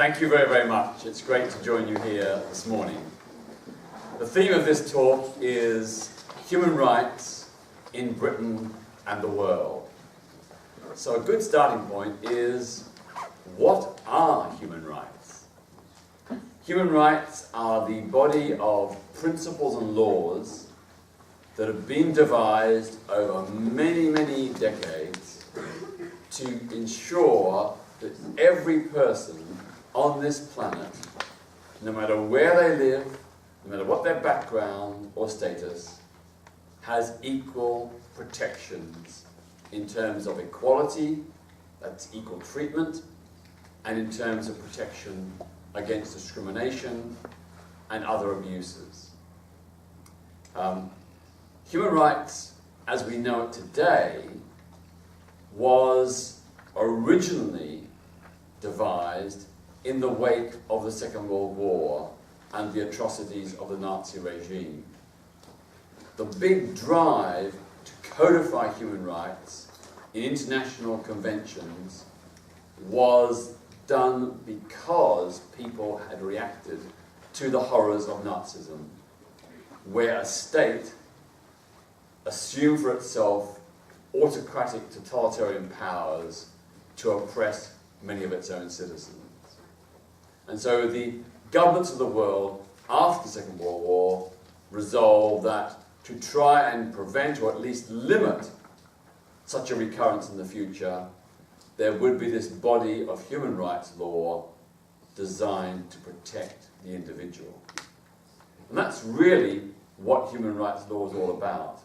Thank you very, very much. It's great to join you here this morning. The theme of this talk is human rights in Britain and the world. So a good starting point is, what are human rights? Human rights are the body of principles and laws that have been devised over many, many decades to ensure that every person on this planet, no matter where they live, no matter what their background or status, has equal protections in terms of equality, that's equal treatment, and in terms of protection against discrimination and other abuses. Human rights, as we know it today, was originally devised in the wake of the Second World War and the atrocities of the Nazi regime. The big drive to codify human rights in international conventions was done because people had reacted to the horrors of Nazism, where a state assumed for itself autocratic totalitarian powers to oppress many of its own citizens. And so the governments of the world after the Second World War resolved that to try and prevent or at least limit such a recurrence in the future, there would be this body of human rights law designed to protect the individual. And that's really what human rights law is all about.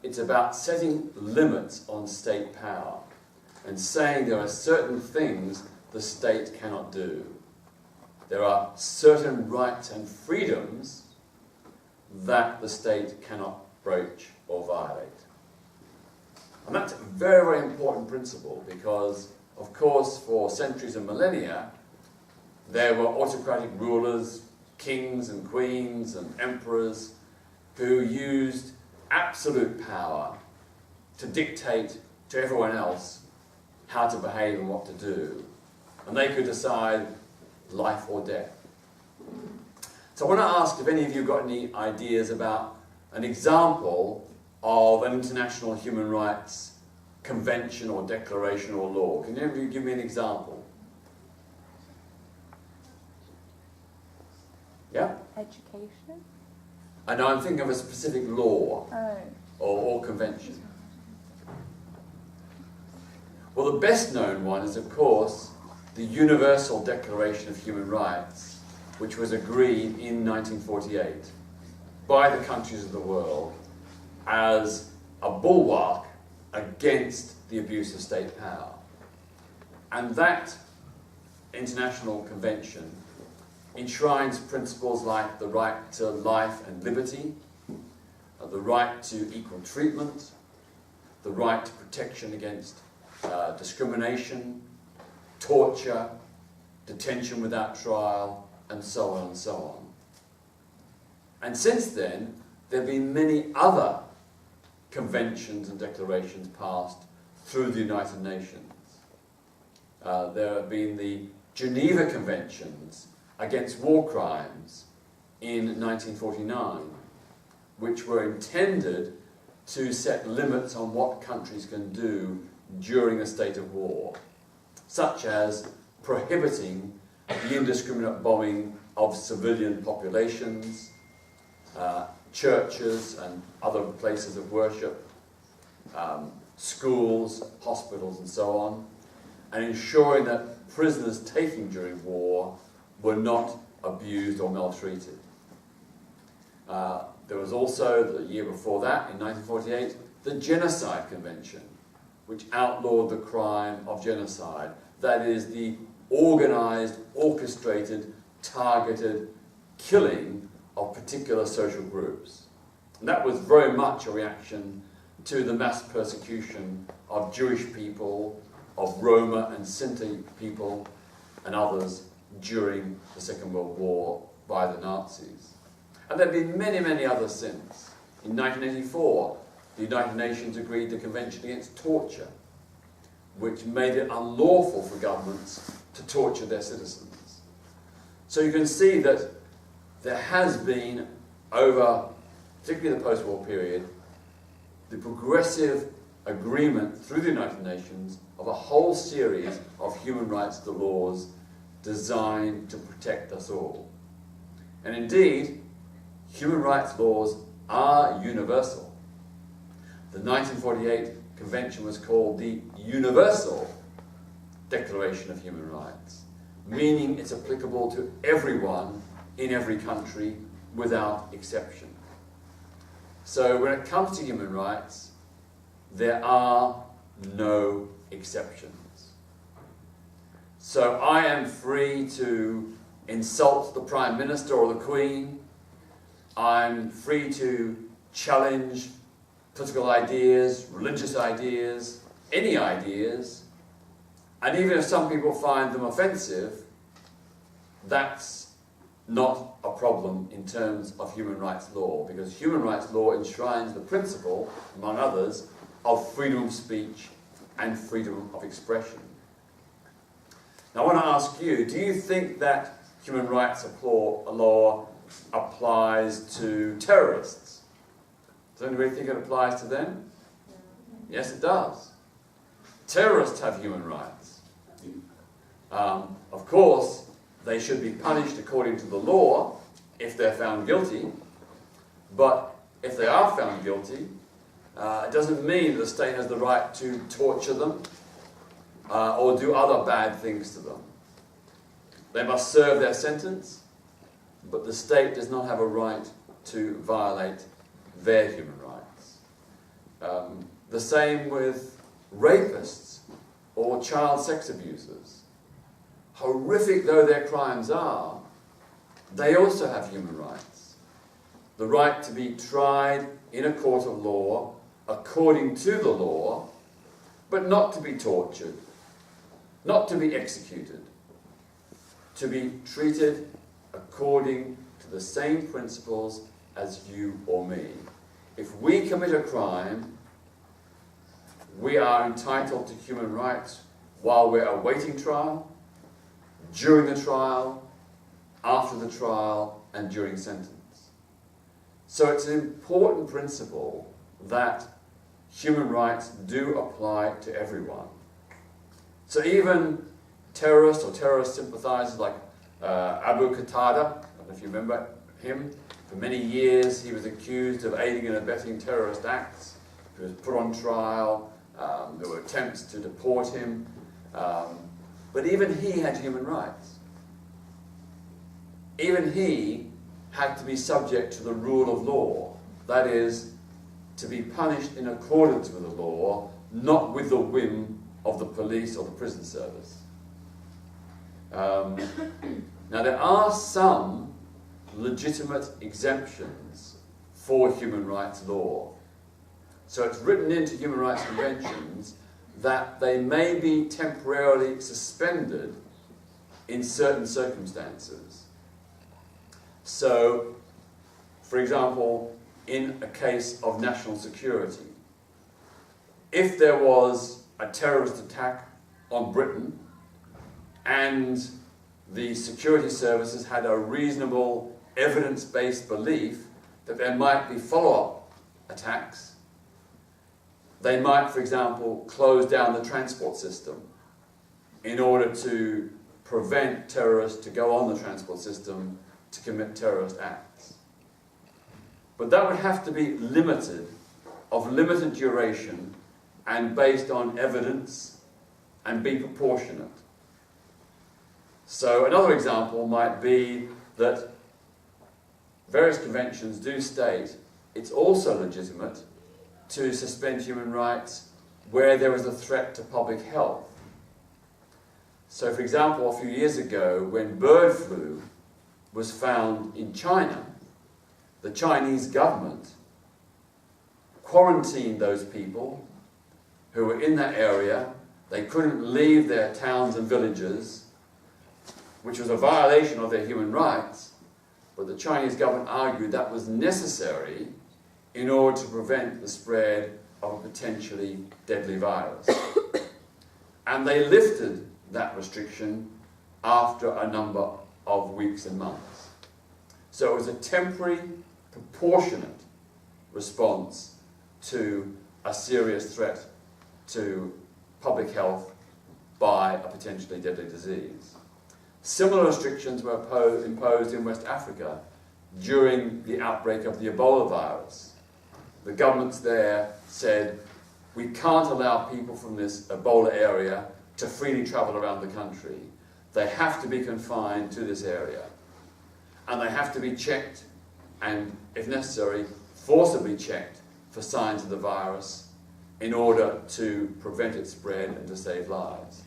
It's about setting limits on state power and saying there are certain things the state cannot do. There are certain rights and freedoms that the state cannot broach or violate. And that's a very, very important principle because, of course, for centuries and millennia, there were autocratic rulers, kings and queens and emperors who used absolute power to dictate to everyone else how to behave and what to do. And they could decide life or death. So I want to ask if any of you got any ideas about an example of an international human rights convention or declaration or law. Can any of you give me an example? Yeah? Education? I know I'm thinking of a specific law or convention. Well, the best known one is, of course, the Universal Declaration of Human Rights, which was agreed in 1948 by the countries of the world as a bulwark against the abuse of state power. And that international convention enshrines principles like the right to life and liberty, the right to equal treatment, the right to protection against discrimination, torture, detention without trial, and so on and so on. And since then, there have been many other conventions and declarations passed through the United Nations. There have been the Geneva Conventions against war crimes in 1949, which were intended to set limits on what countries can do during a state of war, such as prohibiting the indiscriminate bombing of civilian populations, churches and other places of worship, schools, hospitals and so on, and ensuring that prisoners taken during war were not abused or maltreated. There was also, the year before that, in 1948, the Genocide Convention, which outlawed the crime of genocide. That is, the organised, orchestrated, targeted killing of particular social groups. And that was very much a reaction to the mass persecution of Jewish people, of Roma and Sinti people, and others during the Second World War by the Nazis. And there have been many, many others since. In 1984, the United Nations agreed the Convention Against Torture, which made it unlawful for governments to torture their citizens. So you can see that there has been, over particularly the post-war period, the progressive agreement through the United Nations of a whole series of human rights laws designed to protect us all. And indeed, human rights laws are universal. The 1948 Convention was called the Universal Declaration of Human Rights, meaning it's applicable to everyone in every country without exception. So when it comes to human rights, there are no exceptions. So I am free to insult the Prime Minister or the Queen. I'm free to challenge political ideas, religious ideas, any ideas, and even if some people find them offensive, that's not a problem in terms of human rights law, because human rights law enshrines the principle, among others, of freedom of speech and freedom of expression. Now I want to ask you, do you think that human rights law applies to terrorists? Does anybody think it applies to them? Yes, it does. Terrorists have human rights. Of course, they should be punished according to the law if they're found guilty, but if they are found guilty, it doesn't mean that the state has the right to torture them or do other bad things to them. They must serve their sentence, but the state does not have a right to violate their human rights. The same with rapists or child sex abusers. Horrific though their crimes are, they also have human rights. The right to be tried in a court of law according to the law, but not to be tortured, not to be executed, to be treated according to the same principles as you or me. If we commit a crime, we are entitled to human rights while we're awaiting trial, during the trial, after the trial, and during sentence. So it's an important principle that human rights do apply to everyone. So even terrorists or terrorist sympathizers like Abu Qatada, I don't know if you remember him, for many years he was accused of aiding and abetting terrorist acts. He was put on trial, there were attempts to deport him, but even he had human rights. Even he had to be subject to the rule of law, that is, to be punished in accordance with the law, not with the whim of the police or the prison service. Now there are some legitimate exemptions for human rights law. So it's written into human rights conventions that they may be temporarily suspended in certain circumstances. So, for example, in a case of national security, if there was a terrorist attack on Britain and the security services had a reasonable evidence-based belief that there might be follow-up attacks, they might, for example, close down the transport system in order to prevent terrorists to go on the transport system to commit terrorist acts. But that would have to be limited, of limited duration, and based on evidence, and be proportionate. So another example might be that various conventions do state it's also legitimate to suspend human rights where there is a threat to public health. So, for example, a few years ago, when bird flu was found in China, the Chinese government quarantined those people who were in that area. They couldn't leave their towns and villages, which was a violation of their human rights, but the Chinese government argued that was necessary in order to prevent the spread of a potentially deadly virus. And they lifted that restriction after a number of weeks and months. So it was a temporary, proportionate response to a serious threat to public health by a potentially deadly disease. Similar restrictions were imposed in West Africa during the outbreak of the Ebola virus. The governments there said, we can't allow people from this Ebola area to freely travel around the country. They have to be confined to this area. And they have to be checked and, if necessary, forcibly checked for signs of the virus in order to prevent its spread and to save lives.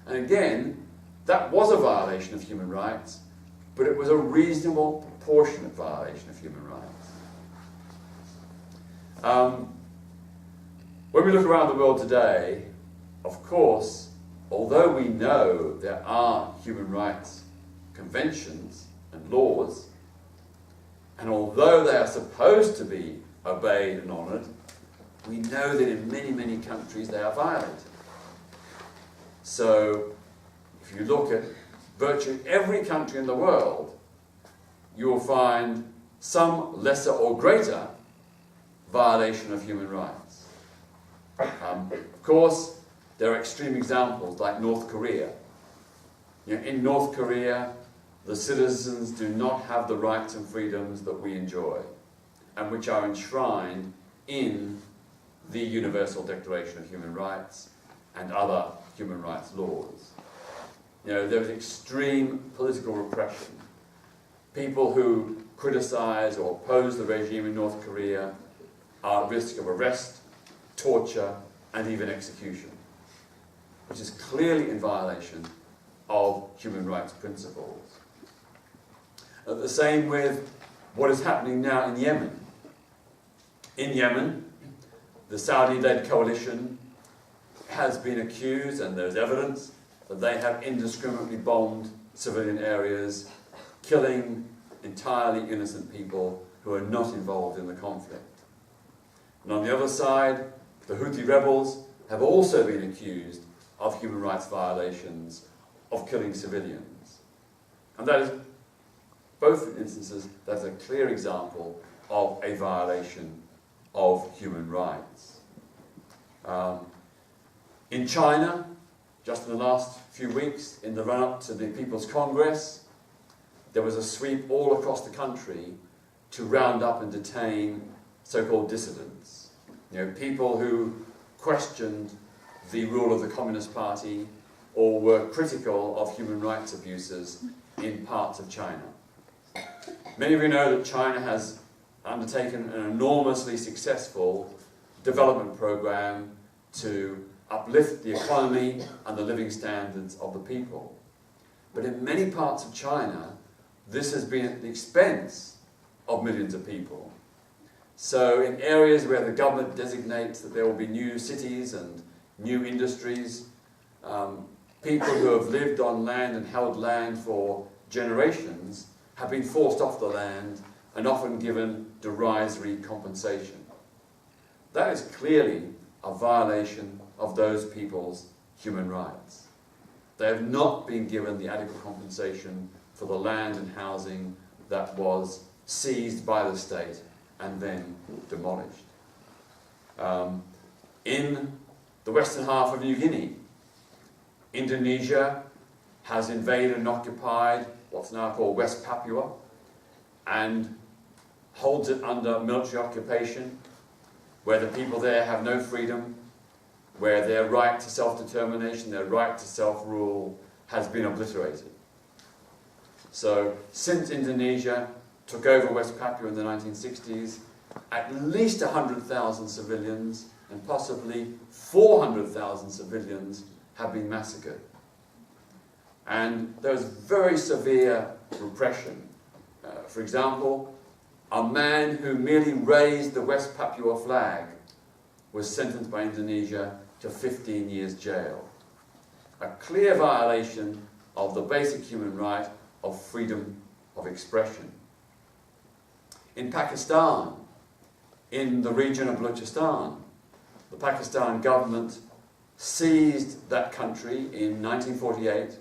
And again, that was a violation of human rights, but it was a reasonable, proportionate violation of human rights. When we look around the world today, of course, although we know there are human rights conventions and laws, and although they are supposed to be obeyed and honoured, we know that in many, many countries they are violated. So, if you look at virtually every country in the world, you will find some lesser or greater violation of human rights. Of course, there are extreme examples like North Korea. In North Korea, the citizens do not have the rights and freedoms that we enjoy, and which are enshrined in the Universal Declaration of Human Rights and other human rights laws. There is extreme political repression. People who criticize or oppose the regime in North Korea are at risk of arrest, torture, and even execution, which is clearly in violation of human rights principles. The same with what is happening now in Yemen. In Yemen, the Saudi-led coalition has been accused, and there's evidence, that they have indiscriminately bombed civilian areas, killing entirely innocent people who are not involved in the conflict. And on the other side, the Houthi rebels have also been accused of human rights violations, of killing civilians. And that is, both instances, that's a clear example of a violation of human rights. In China, just in the last few weeks, in the run-up to the People's Congress, there was a sweep all across the country to round up and detain so-called dissidents. People who questioned the rule of the Communist Party or were critical of human rights abuses in parts of China. Many of you know that China has undertaken an enormously successful development program to uplift the economy and the living standards of the people. But in many parts of China, this has been at the expense of millions of people. So in areas where the government designates that there will be new cities and new industries, people who have lived on land and held land for generations have been forced off the land and often given derisory compensation. That is clearly a violation of those people's human rights. They have not been given the adequate compensation for the land and housing that was seized by the state and then demolished. In the western half of New Guinea, Indonesia has invaded and occupied what's now called West Papua and holds it under military occupation, where the people there have no freedom, where their right to self-determination, their right to self-rule has been obliterated. So, since Indonesia took over West Papua in the 1960s, at least 100,000 civilians and possibly 400,000 civilians have been massacred. And there was very severe repression. For example, a man who merely raised the West Papua flag was sentenced by Indonesia to 15 years jail. A clear violation of the basic human right of freedom of expression. In Pakistan, in the region of Balochistan, the Pakistan government seized that country in 1948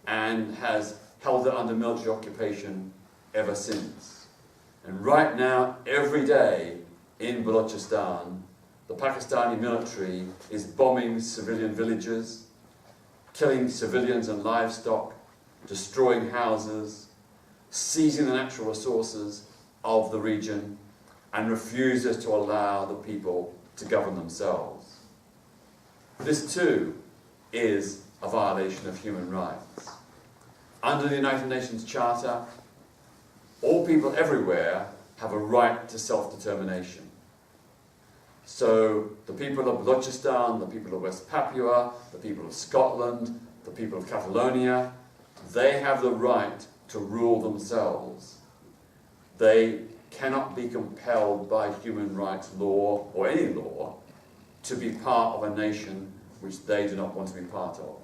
and has held it under military occupation ever since. And right now, every day in Balochistan, the Pakistani military is bombing civilian villages, killing civilians and livestock, destroying houses, seizing the natural resources of the region, and refuses to allow the people to govern themselves. This too is a violation of human rights. Under the United Nations Charter, all people everywhere have a right to self-determination. So the people of Balochistan, the people of West Papua, the people of Scotland, the people of Catalonia, they have the right to rule themselves. They cannot be compelled by human rights law, or any law, to be part of a nation which they do not want to be part of.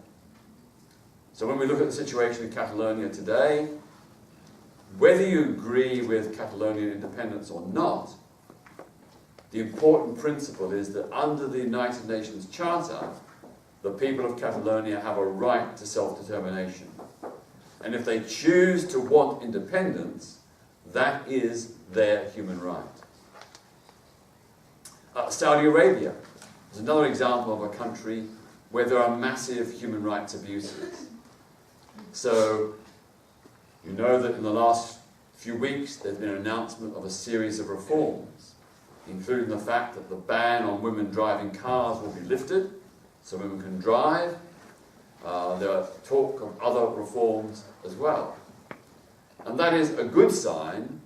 So when we look at the situation in Catalonia today, whether you agree with Catalonian independence or not, the important principle is that under the United Nations Charter, the people of Catalonia have a right to self-determination. And if they choose to want independence, that is their human right. Saudi Arabia is another example of a country where there are massive human rights abuses. So, you know that in the last few weeks there's been an announcement of a series of reforms, including the fact that the ban on women driving cars will be lifted, so women can drive. There are talk of other reforms as well. And that is a good sign,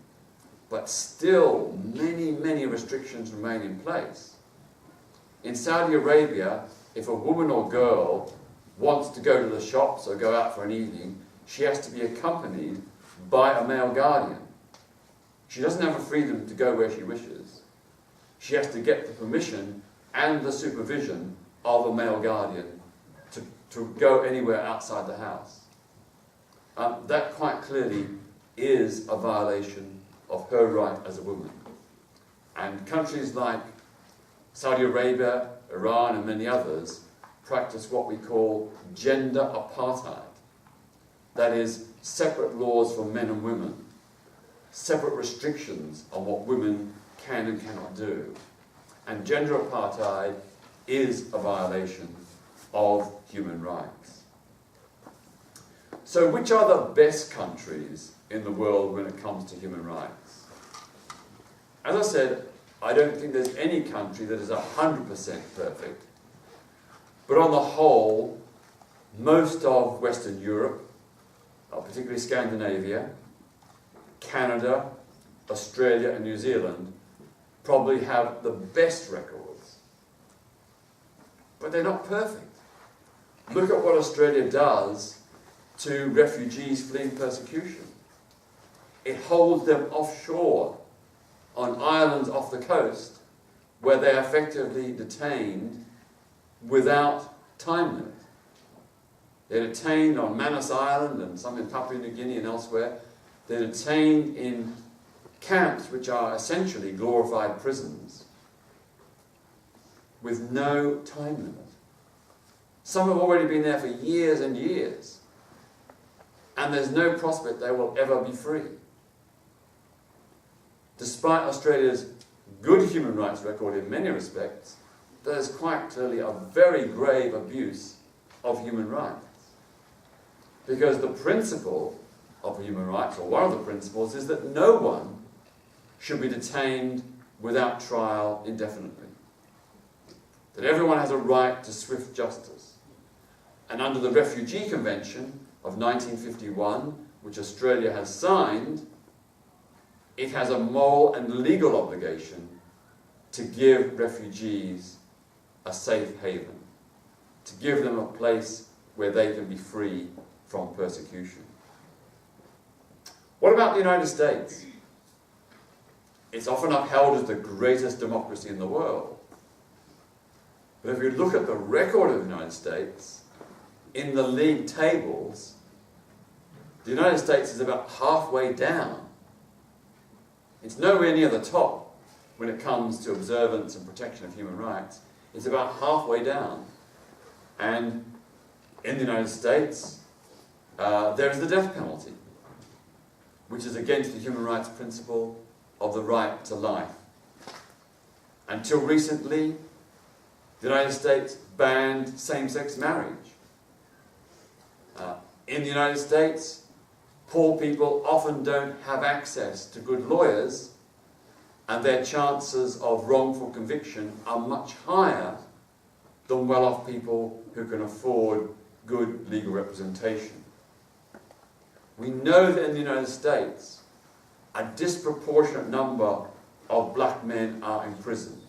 but still many, many restrictions remain in place. In Saudi Arabia, if a woman or girl wants to go to the shops or go out for an evening, she has to be accompanied by a male guardian. She doesn't have a freedom to go where she wishes. She has to get the permission and the supervision of a male guardian to go anywhere outside the house. That quite clearly is a violation of her right as a woman. And countries like Saudi Arabia, Iran, and many others practice what we call gender apartheid. That is, separate laws for men and women, separate restrictions on what women can and cannot do. And gender apartheid is a violation of human rights. So which are the best countries in the world when it comes to human rights? As I said, I don't think there's any country that is 100% perfect. But on the whole, most of Western Europe, particularly Scandinavia, Canada, Australia and New Zealand, probably have the best records. But they're not perfect. Look at what Australia does to refugees fleeing persecution. It holds them offshore on islands off the coast where they are effectively detained without time limit. They're detained on Manus Island and some in Papua New Guinea and elsewhere. They're detained in camps which are essentially glorified prisons with no time limit. Some have already been there for years and years, and there's no prospect they will ever be free. Despite Australia's good human rights record in many respects, there's quite clearly a very grave abuse of human rights. Because the principle of human rights, or one of the principles, is that no one should be detained without trial indefinitely. That everyone has a right to swift justice. And under the Refugee Convention of 1951, which Australia has signed, it has a moral and legal obligation to give refugees a safe haven, to give them a place where they can be free from persecution. What about the United States? It's often upheld as the greatest democracy in the world. But if you look at the record of the United States, in the league tables, the United States is about halfway down. It's nowhere near the top when it comes to observance and protection of human rights. It's about halfway down. And in the United States, there is the death penalty, which is against the human rights principle of the right to life. Until recently, the United States banned same-sex marriage. In the United States, poor people often don't have access to good lawyers, and their chances of wrongful conviction are much higher than well-off people who can afford good legal representation. We know that in the United States, a disproportionate number of black men are imprisoned.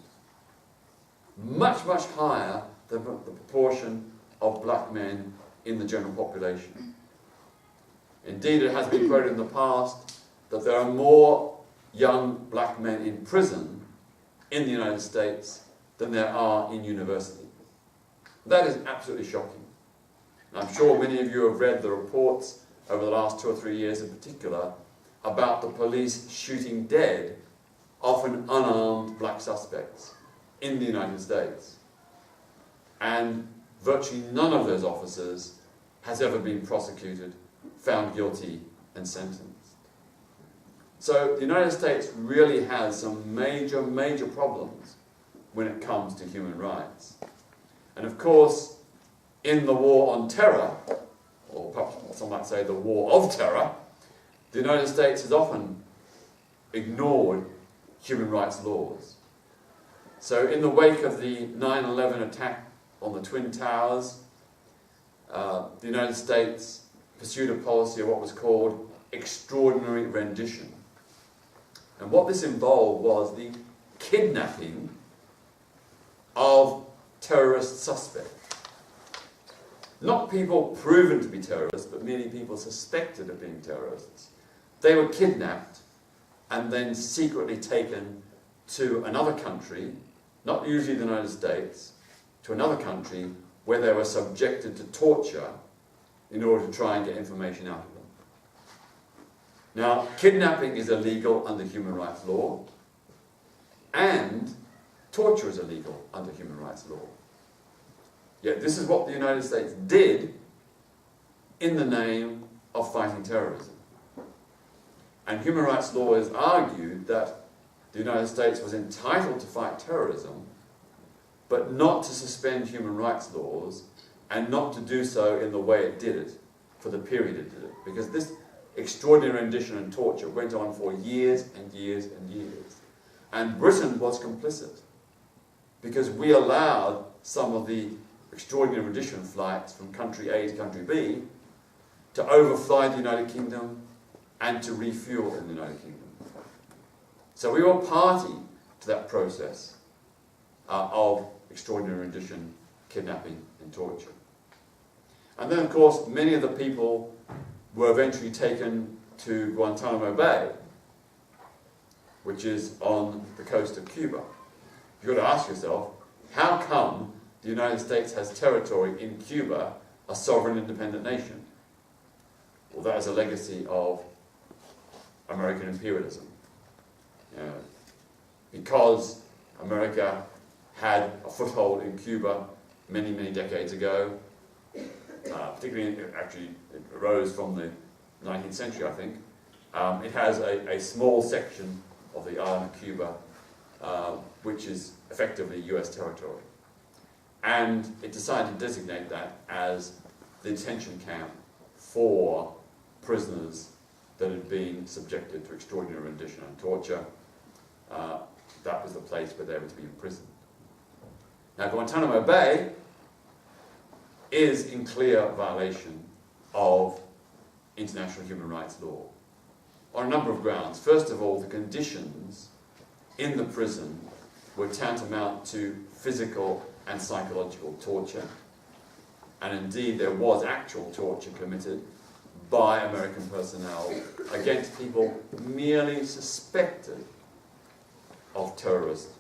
Much, much higher than the proportion of black men in the general population. Indeed, it has been quoted in the past that there are more young black men in prison in the United States than there are in university. That is absolutely shocking. And I'm sure many of you have read the reports over the last 2 or 3 years in particular about the police shooting dead, often unarmed black suspects in the United States. And virtually none of those officers has ever been prosecuted, found guilty, and sentenced. So the United States really has some major, major problems when it comes to human rights. And of course, in the war on terror, or perhaps some might say the war of terror, the United States has often ignored human rights laws. So in the wake of the 9/11 attack on the Twin Towers, the United States pursued a policy of what was called extraordinary rendition. And what this involved was the kidnapping of terrorist suspects. Not people proven to be terrorists, but merely people suspected of being terrorists. They were kidnapped and then secretly taken to another country, not usually the United States, to another country where they were subjected to torture in order to try and get information out of them. Now, kidnapping is illegal under human rights law, and torture is illegal under human rights law. Yet this is what the United States did in the name of fighting terrorism. And human rights lawyers argued that the United States was entitled to fight terrorism, but not to suspend human rights laws, and not to do so in the way it did it, for the period it did it. Because this extraordinary rendition and torture went on for years and years and years. And Britain was complicit, because we allowed some of the extraordinary rendition flights from country A to country B to overfly the United Kingdom and to refuel in the United Kingdom. So we were party to that process of extraordinary rendition, kidnapping and torture. And then, of course, many of the people were eventually taken to Guantanamo Bay, which is on the coast of Cuba. You've got to ask yourself, how come the United States has territory in Cuba, a sovereign independent nation? Well, that is a legacy of American imperialism. Because America had a foothold in Cuba many, many decades ago, particularly, actually, it arose from the 19th century, I think. It has a small section of the island of Cuba, which is effectively US territory. And it decided to designate that as the detention camp for prisoners that had been subjected to extraordinary rendition and torture. That was the place where they were to be imprisoned. Now, Guantanamo Bay is in clear violation of international human rights law on a number of grounds. First of all, the conditions in the prison were tantamount to physical and psychological torture, and indeed there was actual torture committed by American personnel against people merely suspected of terrorist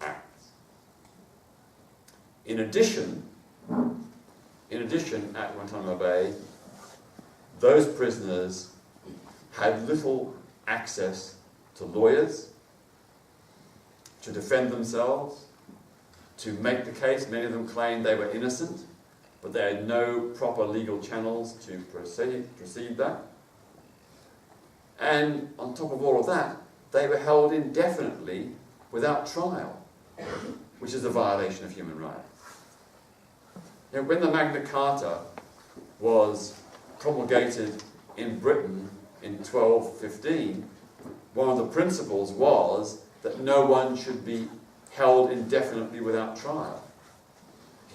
acts. In addition, at Guantanamo Bay, those prisoners had little access to lawyers, to defend themselves, to make the case. Many of them claimed they were innocent, but they had no proper legal channels to proceed that. And on top of all of that, they were held indefinitely without trial, which is a violation of human rights. You know, when the Magna Carta was promulgated in Britain in 1215, one of the principles was that no one should be held indefinitely without trial.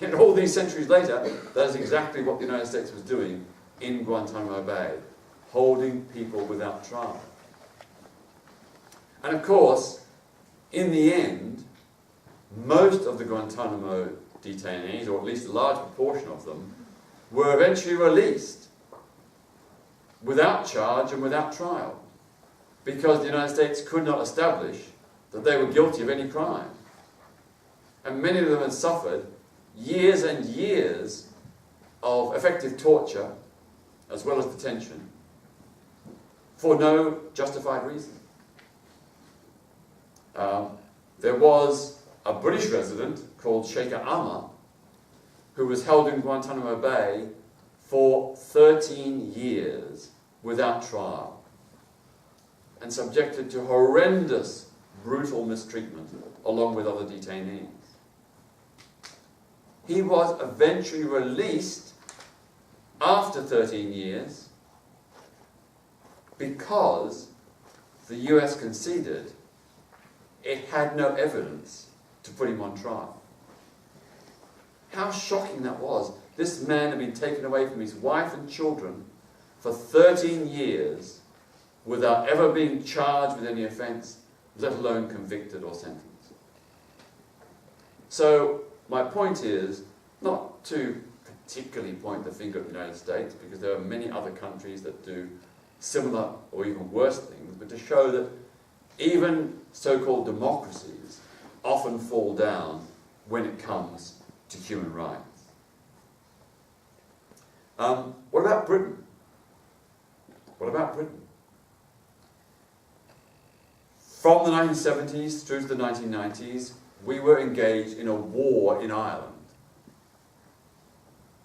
Yet all these centuries later, that is exactly what the United States was doing in Guantanamo Bay, holding people without trial. And of course, in the end, most of the Guantanamo detainees, or at least a large proportion of them, were eventually released without charge and without trial, because the United States could not establish that they were guilty of any crime. And many of them had suffered years and years of effective torture, as well as detention, for no justified reason. There was a British resident called Sheikh Ahmad, who was held in Guantanamo Bay for 13 years without trial, and subjected to horrendous, brutal mistreatment along with other detainees. He was eventually released after 13 years because the US conceded it had no evidence to put him on trial. How shocking that was. This man had been taken away from his wife and children for 13 years without ever being charged with any offence, let alone convicted or sentenced. So my point is not to particularly point the finger at the United States, because there are many other countries that do similar or even worse things, but to show that even so-called democracies often fall down when it comes to human rights. What about Britain? What about Britain? From the 1970s through to the 1990s, we were engaged in a war in Ireland.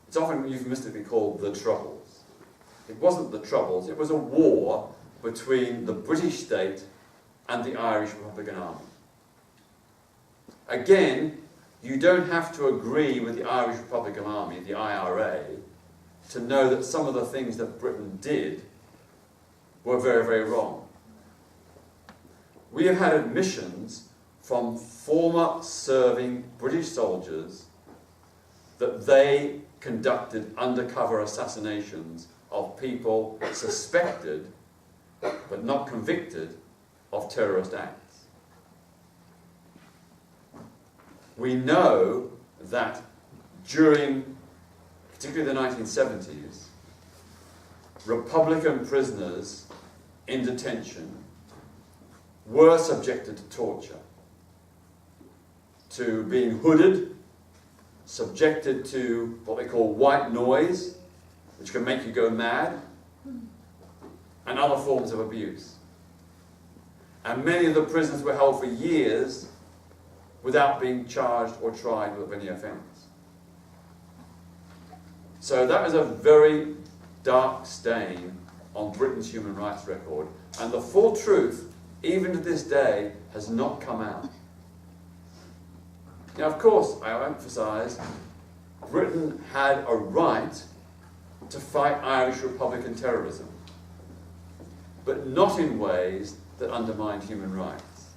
It's often euphemistically called the Troubles. It wasn't the Troubles, it was a war between the British state and the Irish Republican Army. Again, you don't have to agree with the Irish Republican Army, the IRA, to know that some of the things that Britain did were very, very wrong. We have had admissions from former serving British soldiers that they conducted undercover assassinations of people suspected but not convicted of terrorist acts. We know that during, particularly the 1970s, Republican prisoners in detention were subjected to torture, to being hooded, subjected to what they call white noise, which can make you go mad, and other forms of abuse. And many of the prisoners were held for years without being charged or tried with any offence. So that is a very dark stain on Britain's human rights record, and the full truth, even to this day, has not come out. Now, of course, I emphasise, Britain had a right to fight Irish Republican terrorism, but not in ways that undermined human rights,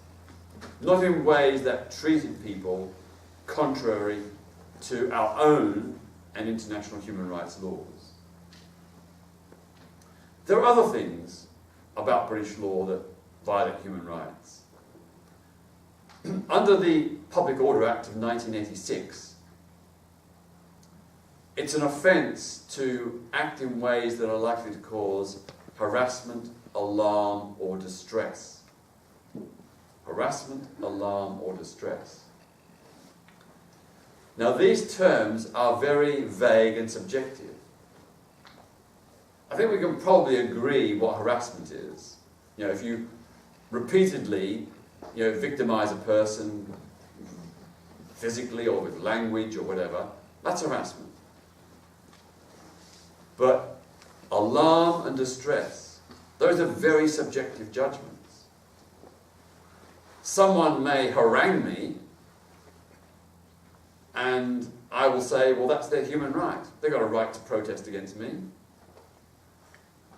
not in ways that treated people contrary to our own and international human rights laws. There are other things about British law that violate human rights. Under the Public Order Act of 1986, it's an offence to act in ways that are likely to cause harassment, alarm, or distress. Harassment, alarm, or distress. Now, these terms are very vague and subjective. I think we can probably agree what harassment is. You know, if you repeatedly, victimize a person physically or with language or whatever, that's harassment. But alarm and distress, those are very subjective judgments. Someone may harangue me, and I will say, well, that's their human right. They've got a right to protest against me.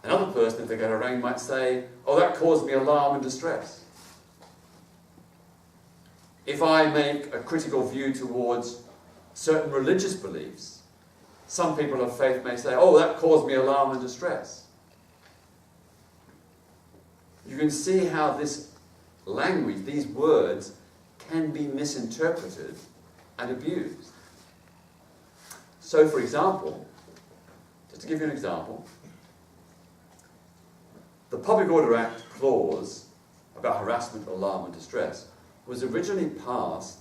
Another person, if they get harangued, might say, oh, that caused me alarm and distress. If I make a critical view towards certain religious beliefs, some people of faith may say, oh, that caused me alarm and distress. You can see how this language, these words, can be misinterpreted and abused. So, for example, just to give you an example, the Public Order Act clause about harassment, alarm and distress was originally passed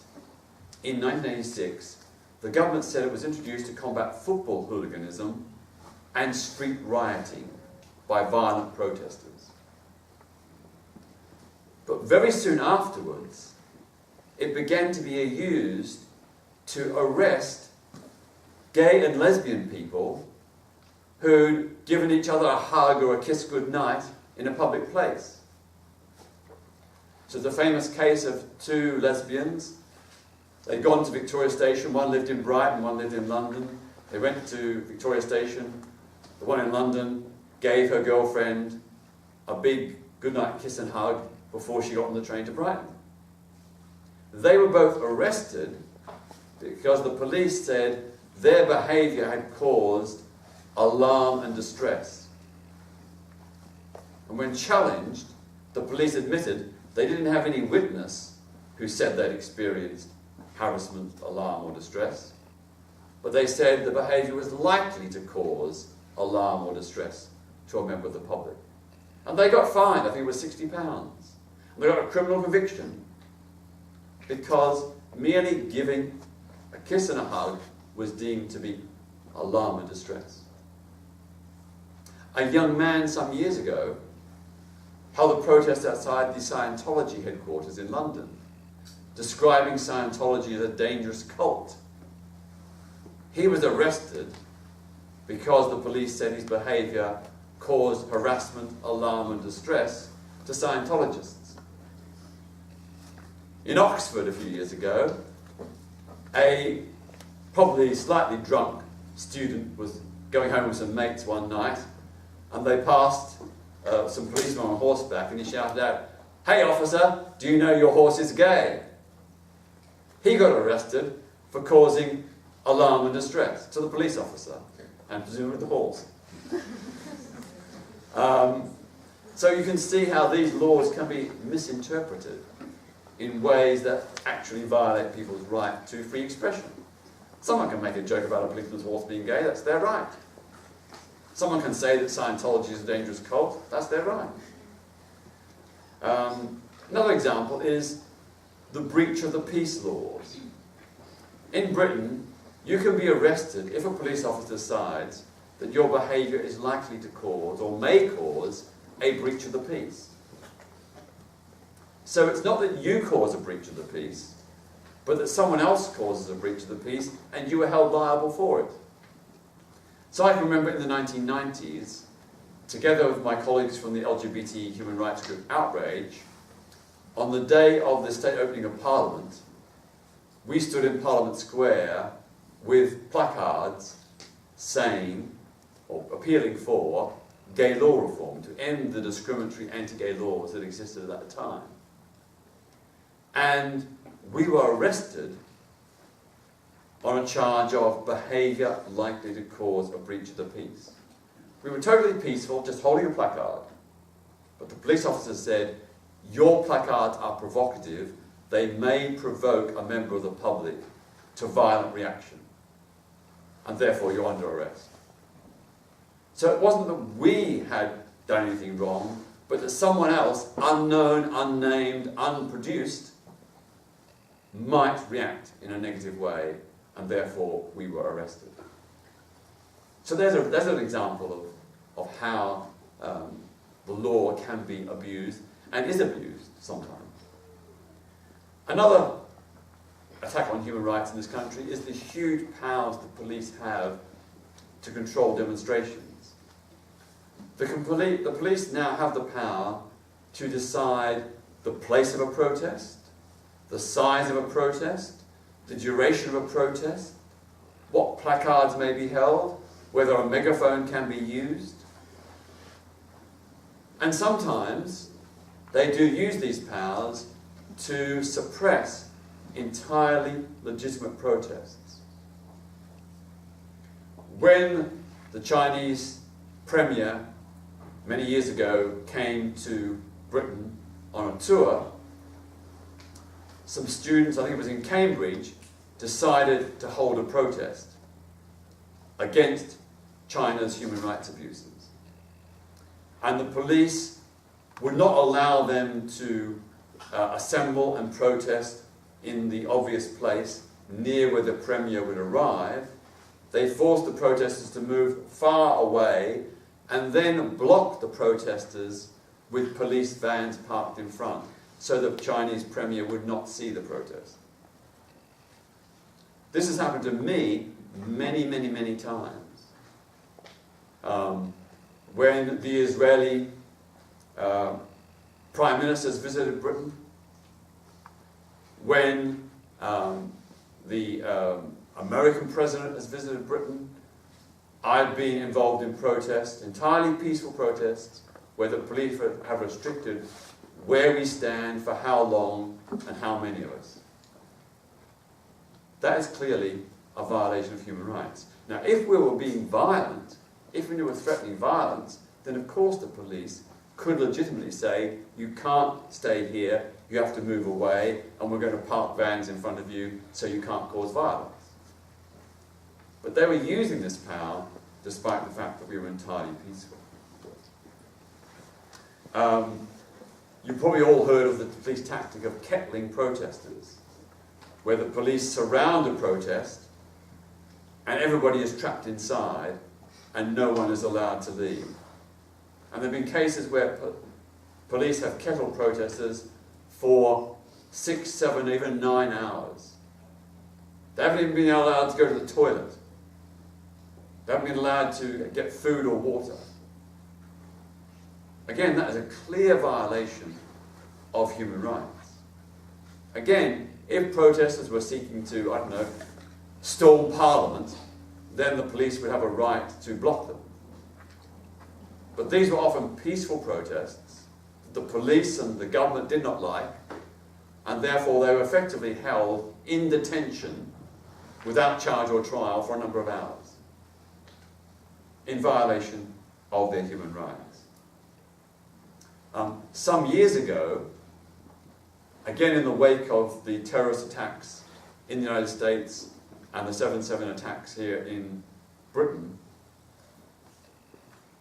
in 1986. The government said it was introduced to combat football hooliganism and street rioting by violent protesters. But very soon afterwards, it began to be used to arrest gay and lesbian people who'd given each other a hug or a kiss goodnight in a public place. So the famous case of two lesbians. They'd gone to Victoria Station, one lived in Brighton, one lived in London. They went to Victoria Station, the one in London gave her girlfriend a big goodnight kiss and hug before she got on the train to Brighton. They were both arrested because the police said their behaviour had caused alarm and distress. And when challenged, the police admitted they didn't have any witness who said they'd experienced harassment, alarm or distress, but they said the behaviour was likely to cause alarm or distress to a member of the public. And they got fined, I think it was £60. And they got a criminal conviction because merely giving a kiss and a hug was deemed to be alarm and distress. A young man some years ago held a protest outside the Scientology headquarters in London, describing Scientology as a dangerous cult. He was arrested because the police said his behaviour caused harassment, alarm and distress to Scientologists. In Oxford a few years ago, a probably slightly drunk student was going home with some mates one night, and they passed some policemen on horseback, and he shouted out, "Hey officer, do you know your horse is gay?" He got arrested for causing alarm and distress to the police officer, and presumably the horse. So you can see how these laws can be misinterpreted in ways that actually violate people's right to free expression. Someone can make a joke about a policeman's horse being gay, that's their right. Someone can say that Scientology is a dangerous cult, that's their right. Another example is the breach of the peace laws. In Britain, you can be arrested if a police officer decides that your behaviour is likely to cause, or may cause, a breach of the peace. So it's not that you cause a breach of the peace, but that someone else causes a breach of the peace and you are held liable for it. So I can remember in the 1990s, together with my colleagues from the LGBT human rights group Outrage, on the day of the state opening of Parliament, we stood in Parliament Square with placards saying, or appealing for, gay law reform, to end the discriminatory anti-gay laws that existed at the time. And we were arrested on a charge of behaviour likely to cause a breach of the peace. We were totally peaceful, just holding a placard, but the police officer said, "Your placards are provocative, they may provoke a member of the public to violent reaction, and therefore you're under arrest." So it wasn't that we had done anything wrong, but that someone else, unknown, unnamed, unproduced, might react in a negative way, and therefore we were arrested. So there's an example of how the law can be abused, and is abused sometimes. Another attack on human rights in this country is the huge powers the police have to control demonstrations. The police now have the power to decide the place of a protest, the size of a protest, the duration of a protest, what placards may be held, whether a megaphone can be used. And sometimes they do use these powers to suppress entirely legitimate protests. When the Chinese premier, many years ago, came to Britain on a tour, some students, I think it was in Cambridge, decided to hold a protest against China's human rights abuses. And the police would not allow them to assemble and protest in the obvious place near where the premier would arrive. They forced the protesters to move far away and then blocked the protesters with police vans parked in front, so the Chinese premier would not see the protest. This has happened to me many, many, many times. When the Israeli Prime Minister has visited Britain, when the American President has visited Britain, I've been involved in protests, entirely peaceful protests, where the police have restricted where we stand, for how long, and how many of us. That is clearly a violation of human rights. Now, if we were being violent, if we were threatening violence, then of course the police could legitimately say, you can't stay here, you have to move away, and we're going to park vans in front of you so you can't cause violence. But they were using this power despite the fact that we were entirely peaceful. You've probably all heard of the police tactic of kettling protesters, where the police surround a protest and everybody is trapped inside and no one is allowed to leave. And there have been cases where police have kettled protesters for 6, 7, even 9 hours. They haven't even been allowed to go to the toilet. They haven't been allowed to get food or water. Again, that is a clear violation of human rights. Again, if protesters were seeking to, I don't know, storm Parliament, then the police would have a right to block them. But these were often peaceful protests that the police and the government did not like, and therefore they were effectively held in detention without charge or trial for a number of hours, in violation of their human rights. Some years ago, again in the wake of the terrorist attacks in the United States and the 7/7 attacks here in Britain,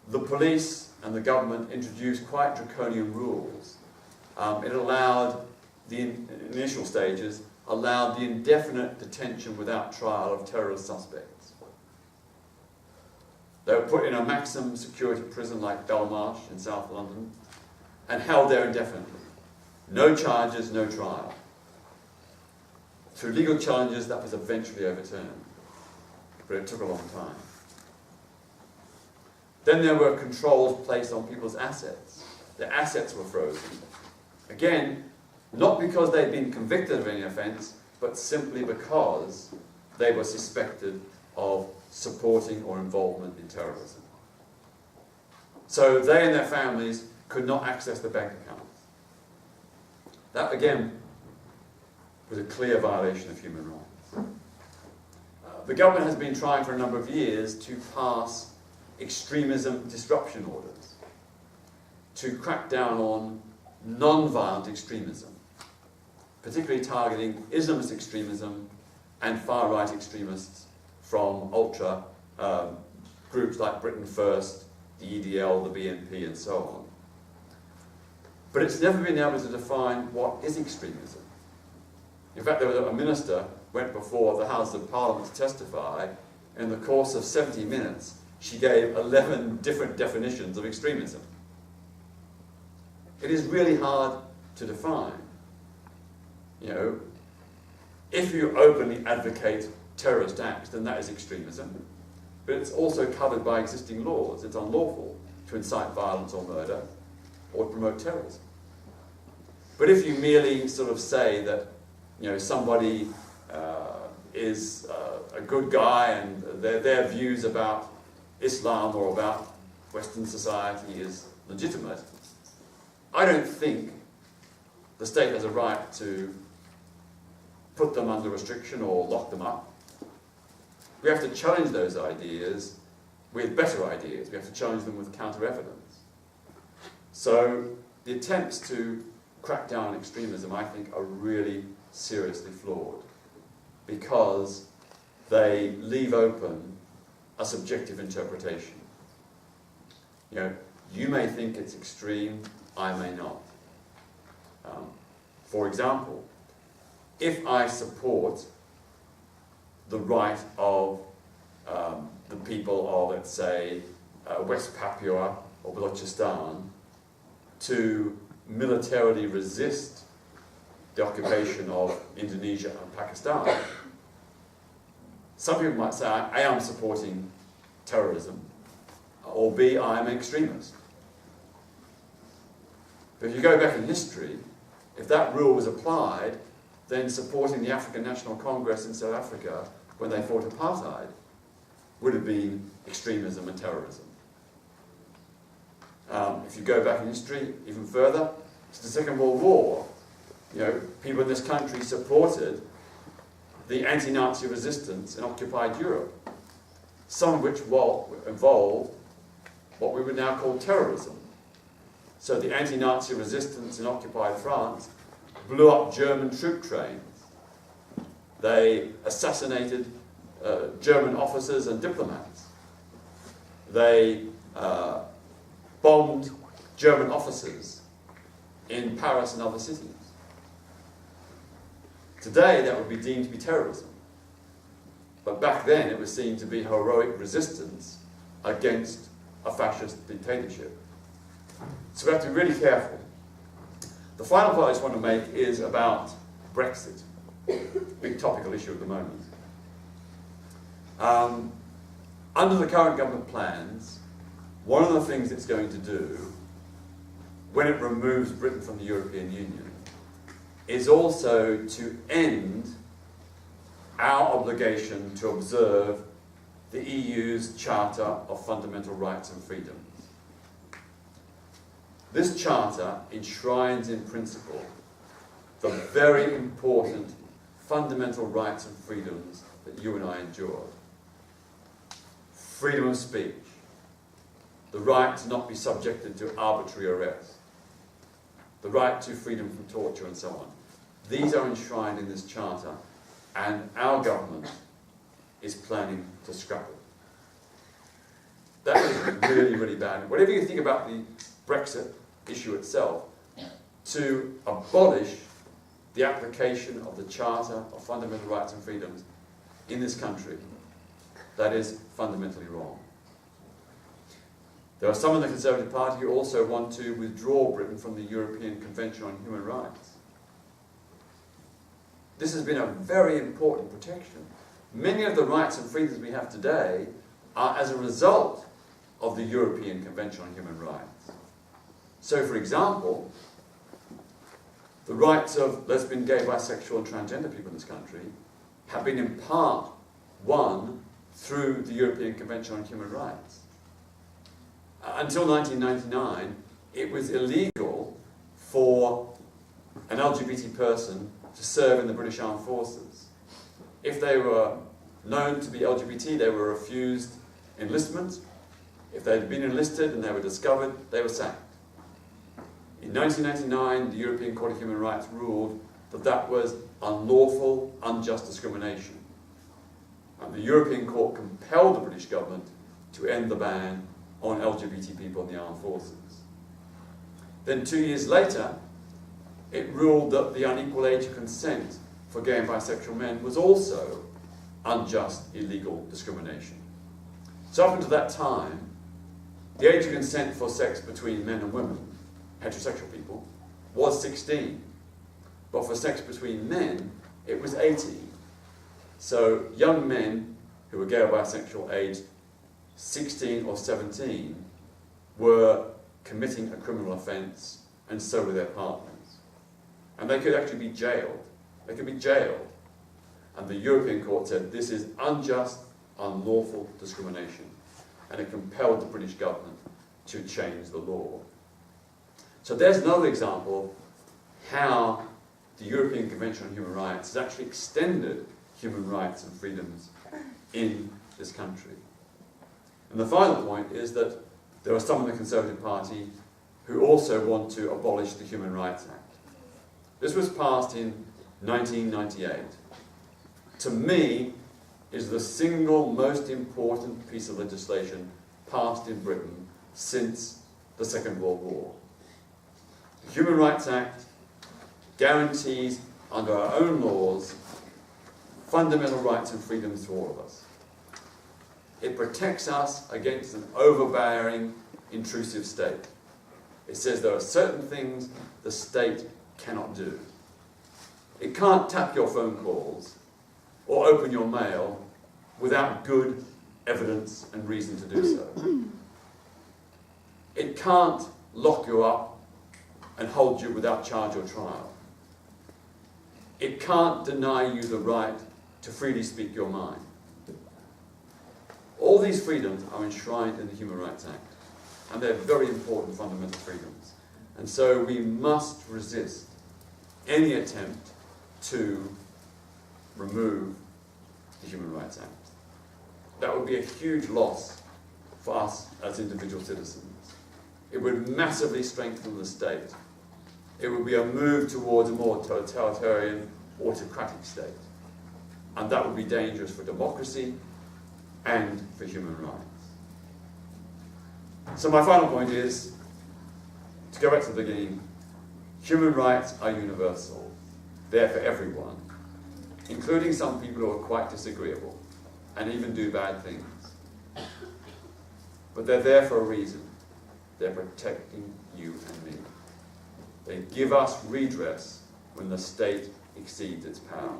the police and the government introduced quite draconian rules. It allowed, in initial stages, allowed the indefinite detention without trial of terrorist suspects. They were put in a maximum security prison like Belmarsh in South London and held there indefinitely. No charges, no trial. Through legal challenges, that was eventually overturned, but it took a long time. Then there were controls placed on people's assets. Their assets were frozen. Again, not because they'd been convicted of any offence, but simply because they were suspected of supporting or involvement in terrorism. So they and their families could not access their bank accounts. That, again, was a clear violation of human rights. The government has been trying for a number of years to pass extremism disruption orders to crack down on non-violent extremism, particularly targeting Islamist extremism and far-right extremists from ultra groups like Britain First, the EDL, the BNP, and so on. But it's never been able to define what is extremism. In fact, there was a minister went before the House of Parliament to testify. In the course of 70 minutes, she gave 11 different definitions of extremism. It is really hard to define. You know, if you openly advocate terrorist acts, then that is extremism. but it's also covered by existing laws. It's unlawful to incite violence or murder or to promote terrorism. But if you merely sort of say that, somebody is a good guy and their views about Islam or about Western society is legitimate, I don't think the state has a right to put them under restriction or lock them up. We have to challenge those ideas with better ideas. We have to challenge them with counter-evidence. So the attempts to crack down on extremism, I think, are really seriously flawed because they leave open a subjective interpretation. You may think it's extreme, I may not. For example, if I support the right of the people of, let's say, West Papua or Balochistan to militarily resist the occupation of Indonesia and Pakistan, some people might say, A, I'm supporting terrorism, or B, I'm an extremist. But if you go back in history, if that rule was applied, then supporting the African National Congress in South Africa when they fought apartheid would have been extremism and terrorism. If you go back in history even further, to the Second World War, people in this country supported the anti-Nazi resistance in occupied Europe, some of which involved what we would now call terrorism. So the anti-Nazi resistance in occupied France blew up German troop trains. They assassinated German officers and diplomats. They bombed German officers in Paris and other cities. Today that would be deemed to be terrorism. But back then it was seen to be heroic resistance against a fascist dictatorship. So we have to be really careful. The final point I just want to make is about Brexit, big topical issue at the moment. Under the current government plans, one of the things it's going to do when it removes Britain from the European Union is also to end our obligation to observe the EU's Charter of Fundamental Rights and Freedoms. This charter enshrines in principle the very important fundamental rights and freedoms that you and I enjoy. Freedom of speech, the right to not be subjected to arbitrary arrest, the right to freedom from torture and so on. These are enshrined in this charter, and our government is planning to scrap it. That is really, really bad. Whatever you think about the Brexit issue itself, to abolish the application of the Charter of Fundamental Rights and Freedoms in this country, that is fundamentally wrong. There are some in the Conservative Party who also want to withdraw Britain from the European Convention on Human Rights. This has been a very important protection. Many of the rights and freedoms we have today are as a result of the European Convention on Human Rights. So, for example, the rights of lesbian, gay, bisexual and transgender people in this country have been in part won through the European Convention on Human Rights. Until 1999, it was illegal for an LGBT person to serve in the British Armed Forces. If they were known to be LGBT, they were refused enlistment. If they had been enlisted and they were discovered, they were sacked. In 1999, the European Court of Human Rights ruled that that was unlawful, unjust discrimination. And the European Court compelled the British government to end the ban on LGBT people in the armed forces. Then 2 years later, it ruled that the unequal age of consent for gay and bisexual men was also unjust, illegal discrimination. So up until that time, the age of consent for sex between men and women, heterosexual people, was 16. But for sex between men, it was 18. So young men who were gay or bisexual aged 16 or 17 were committing a criminal offence, and so were their partners. And they could actually be jailed. They could be jailed. And the European Court said this is unjust, unlawful discrimination. And it compelled the British government to change the law. So there's another example of how the European Convention on Human Rights has actually extended human rights and freedoms in this country. And the final point is that there are some in the Conservative Party who also want to abolish the Human Rights Act. This was passed in 1998. To me, is the single most important piece of legislation passed in Britain since the Second World War. The Human Rights Act guarantees, under our own laws, fundamental rights and freedoms to all of us. It protects us against an overbearing, intrusive state. It says there are certain things the state cannot do. It can't tap your phone calls or open your mail without good evidence and reason to do so. It can't lock you up and hold you without charge or trial. It can't deny you the right to freely speak your mind. All these freedoms are enshrined in the Human Rights Act, and they're very important fundamental freedoms. And so we must resist any attempt to remove the Human Rights Act. That would be a huge loss for us as individual citizens. It would massively strengthen the state. It would be a move towards a more totalitarian, autocratic state. And that would be dangerous for democracy and for human rights. So my final point is, to go back to the beginning, human rights are universal. They're for everyone, including some people who are quite disagreeable and even do bad things. But they're there for a reason. They're protecting you and me. They give us redress when the state exceeds its power.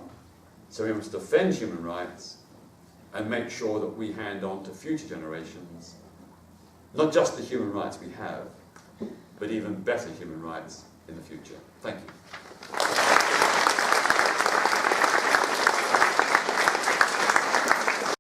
So we must defend human rights and make sure that we hand on to future generations not just the human rights we have, but even better human rights in the future. Thank you.